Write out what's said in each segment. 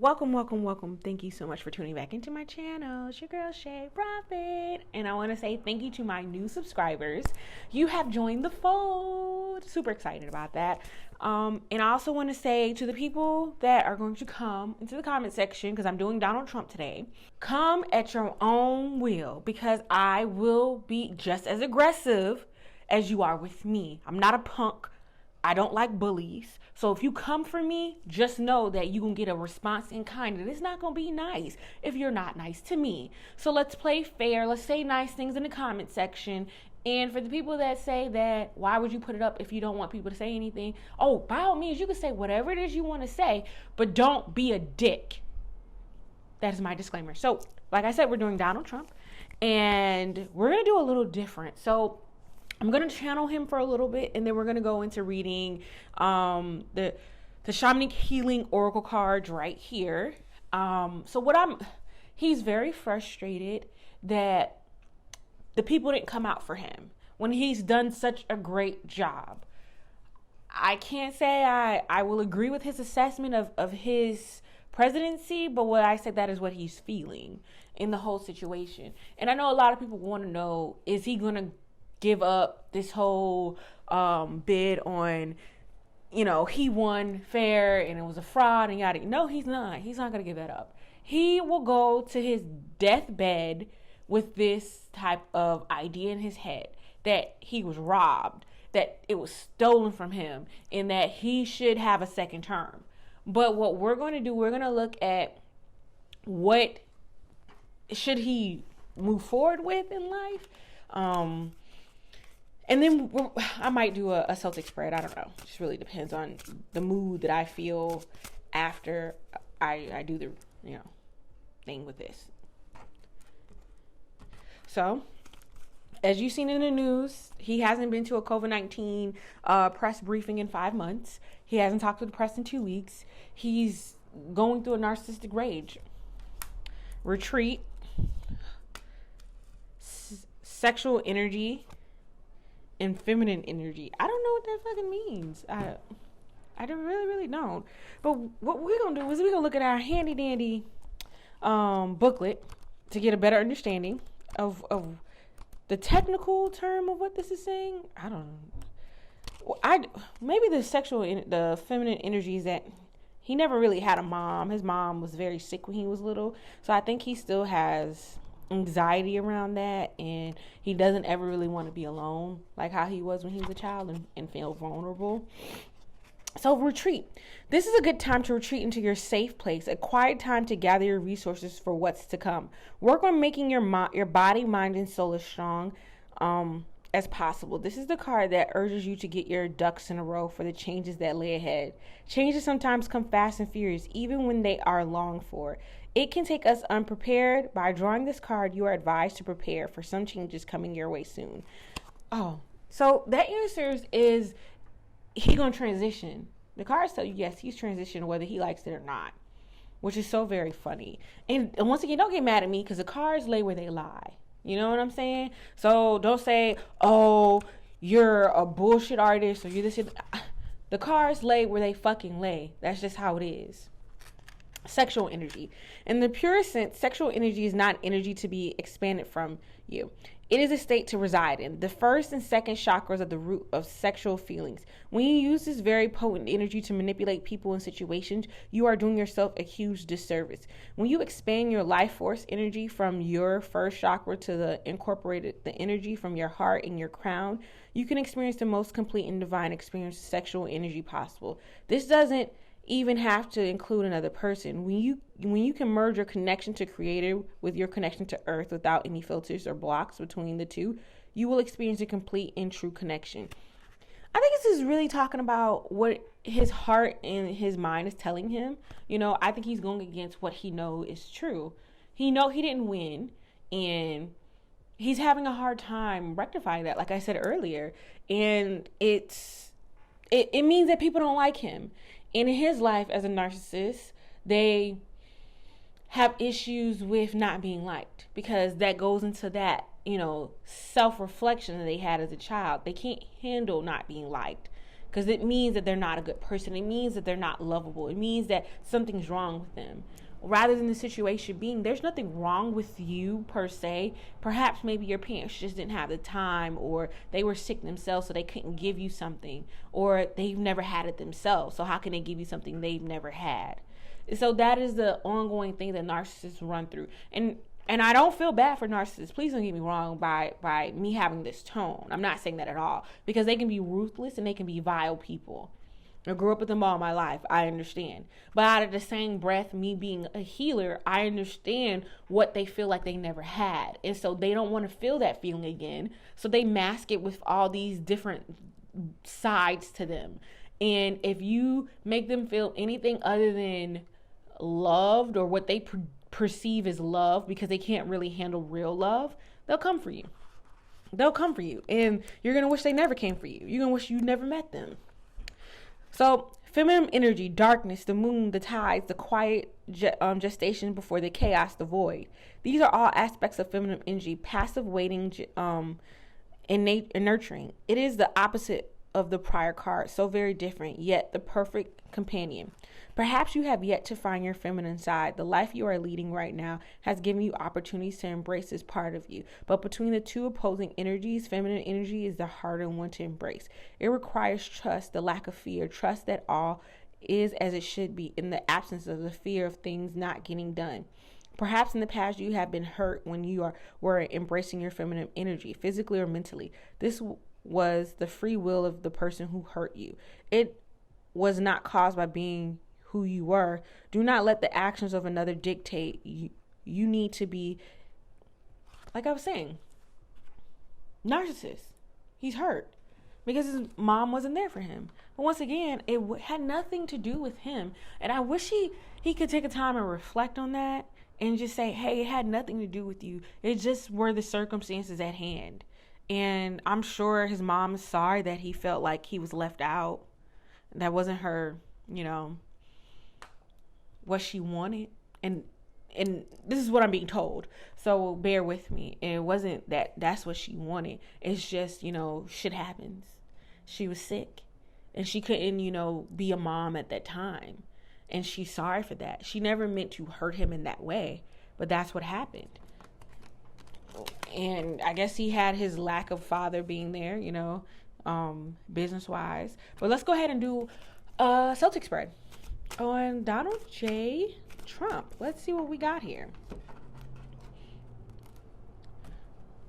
Welcome. Thank you so much for tuning back into my channel. It's your girl, Shay Profit. And I want to say thank you to my new subscribers. You have joined the fold. Super excited about that. And I also want to say to the people that are going to come into the comment section, because I'm doing Donald Trump today, come at your own will, because I will be just as aggressive as you are with me. I'm not a punk. I don't like bullies. So if you come for me, just know that you're going to get a response in kind. And it's not going to be nice if you're not nice to me. So let's play fair. Let's say nice things in the comment section. And for the people that say that, why would you put it up if you don't want people to say anything? Oh, by all means, you can say whatever it is you want to say, but don't be a dick. That is my disclaimer. So like I said, we're doing Donald Trump and we're going to do a little different. So I'm going to channel him for a little bit, and then we're going to go into reading the Shamanic Healing Oracle cards right here. He's very frustrated that the people didn't come out for him when he's done such a great job. I can't say I will agree with his assessment of his presidency, but what I said, that is what he's feeling in the whole situation. And I know a lot of people want to know, is he going to give up this whole bid on, he won fair and it was a fraud and yada. No, he's not. He's not going to give that up. He will go to his deathbed with this type of idea in his head that he was robbed, that it was stolen from him, and that he should have a second term. But what we're going to do, we're going to look at what should he move forward with in life. And then I might do a Celtic spread. I don't know. It just really depends on the mood that I feel after I do the, thing with this. So, as you've seen in the news, he hasn't been to a COVID-19 press briefing in 5 months. He hasn't talked to the press in 2 weeks. He's going through a narcissistic rage. Retreat. Sexual energy. And feminine energy. I don't know what that fucking means. I don't really don't. But what we're gonna do is we're gonna look at our handy dandy booklet to get a better understanding of the technical term of what this is saying. I don't know. Maybe the feminine energy is that he never really had a mom. His mom was very sick when he was little, so I think he still has anxiety around that, and he doesn't ever really want to be alone like how he was when he was a child and feel vulnerable. So retreat. This is a good time to retreat into your safe place, a quiet time to gather your resources for what's to come. Work on making your body, mind, and soul as strong as possible. This is the card that urges you to get your ducks in a row for the changes that lay ahead. Changes sometimes come fast and furious, even when they are longed for. It can take us unprepared. By drawing this card, you are advised to prepare for some changes coming your way soon. Oh, so that answers is he gonna transition. The cards tell you, yes, he's transitioning whether he likes it or not, which is so very funny. And once again, don't get mad at me because the cards lay where they lie. You know what I'm saying? So don't say, oh, you're a bullshit artist or you're this. The cards lay where they fucking lay. That's just how it is. Sexual energy. In the purest sense, sexual energy is not energy to be expanded from you. It is a state to reside in. The first and second chakras are the root of sexual feelings. When you use this very potent energy to manipulate people and situations, you are doing yourself a huge disservice. When you expand your life force energy from your first chakra to the energy from your heart and your crown, you can experience the most complete and divine experience of sexual energy possible. This doesn't even have to include another person. When you can merge your connection to creator with your connection to earth without any filters or blocks between the two, you will experience a complete and true connection. I think this is really talking about what his heart and his mind is telling him. I think he's going against what he knows is true. He didn't win, and he's having a hard time rectifying that, like I said earlier. And it means that people don't like him. In his life as a narcissist, they have issues with not being liked because that goes into that, self-reflection that they had as a child. They can't handle not being liked because it means that they're not a good person. It means that they're not lovable. It means that something's wrong with them. Rather than the situation being, there's nothing wrong with you per se. Perhaps maybe your parents just didn't have the time, or they were sick themselves so they couldn't give you something, or they've never had it themselves, so how can they give you something they've never had? So that is the ongoing thing that narcissists run through. And I don't feel bad for narcissists. Please don't get me wrong by me having this tone. I'm not saying that at all, because they can be ruthless and they can be vile people. I grew up with them all my life. I understand. But out of the same breath, me being a healer, I understand what they feel like they never had. And so they don't want to feel that feeling again. So they mask it with all these different sides to them. And if you make them feel anything other than loved, or what they perceive as love, because they can't really handle real love, they'll come for you. They'll come for you. And you're going to wish they never came for you. You're going to wish you never met them. So, feminine energy, darkness, the moon, the tides, the quiet gestation before the chaos, the void. These are all aspects of feminine energy, passive waiting, innate and nurturing. It is the opposite of the prior card, so very different, yet the perfect companion. Perhaps you have yet to find your feminine side. The life you are leading right now has given you opportunities to embrace this part of you. But between the two opposing energies, feminine energy is the harder one to embrace. It requires trust, the lack of fear, trust that all is as it should be, in the absence of the fear of things not getting done. Perhaps in the past you have been hurt when you were embracing your feminine energy, physically or mentally. This was the free will of the person who hurt you. It was not caused by being who you were. Do not let the actions of another dictate you. You need to be, like I was saying, narcissist. He's hurt because his mom wasn't there for him. But once again, it had nothing to do with him. And I wish he could take a time and reflect on that and just say, hey, it had nothing to do with you. It just were the circumstances at hand. And I'm sure his mom is sorry that he felt like he was left out. That wasn't her, what she wanted. And this is what I'm being told. So bear with me. And it wasn't that's what she wanted. It's just, shit happens. She was sick and she couldn't, be a mom at that time. And she's sorry for that. She never meant to hurt him in that way, but that's what happened. And I guess he had his lack of father being there, business wise. But let's go ahead and do a Celtic spread on Donald J. Trump. Let's see what we got here.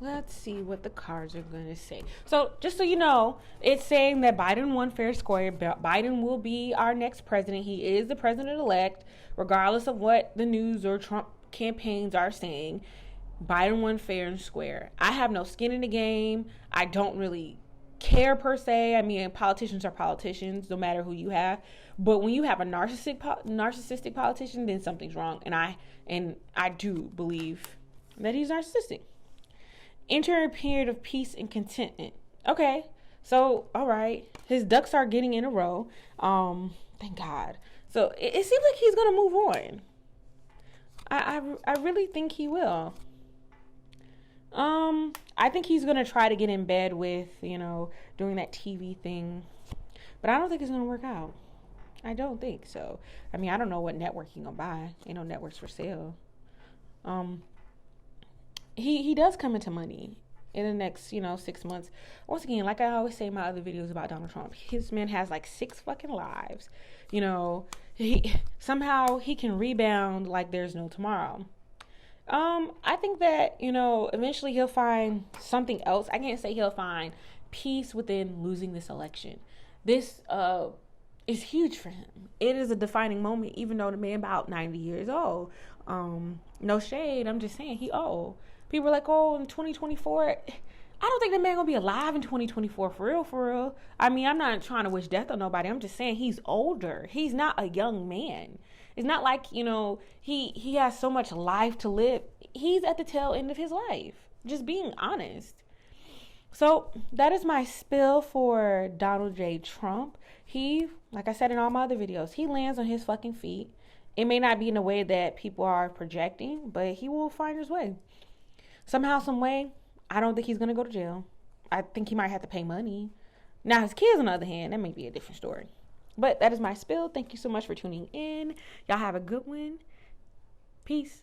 Let's see what the cards are going to say. So just so you know, it's saying that Biden won fair and square. Biden will be our next president. He is the president-elect, regardless of what the news or Trump campaigns are saying. Biden won fair and square. I have no skin in the game. I don't really care per se. I mean, politicians are politicians, no matter who you have. But when you have a narcissistic politician, then something's wrong. And I do believe that he's narcissistic. Enter a period of peace and contentment. Okay, so all right, his ducks are getting in a row. Thank God. So it seems like he's gonna move on. I really think he will. I think he's gonna try to get in bed with, doing that TV thing, but I don't think it's gonna work out. I don't think so. I mean, I don't know what network he gonna buy. Ain't no networks for sale. He does come into money in the next, 6 months. Once again, like I always say in my other videos about Donald Trump, his man has like 6 fucking lives. Somehow he can rebound like there's no tomorrow. I think that, eventually he'll find something else. I can't say he'll find peace within losing this election. This is huge for him. It is a defining moment, even though the man about 90 years old. No shade. I'm just saying he old. People are like, oh, in 2024, I don't think the man gonna be alive in 2024 for real. I mean, I'm not trying to wish death on nobody. I'm just saying he's older. He's not a young man. It's not like, he has so much life to live. He's at the tail end of his life. Just being honest. So that is my spill for Donald J. Trump. He, like I said in all my other videos, he lands on his fucking feet. It may not be in a way that people are projecting, but he will find his way. Somehow, some way, I don't think he's going to go to jail. I think he might have to pay money. Now, his kids, on the other hand, that may be a different story. But that is my spill. Thank you so much for tuning in. Y'all have a good one. Peace.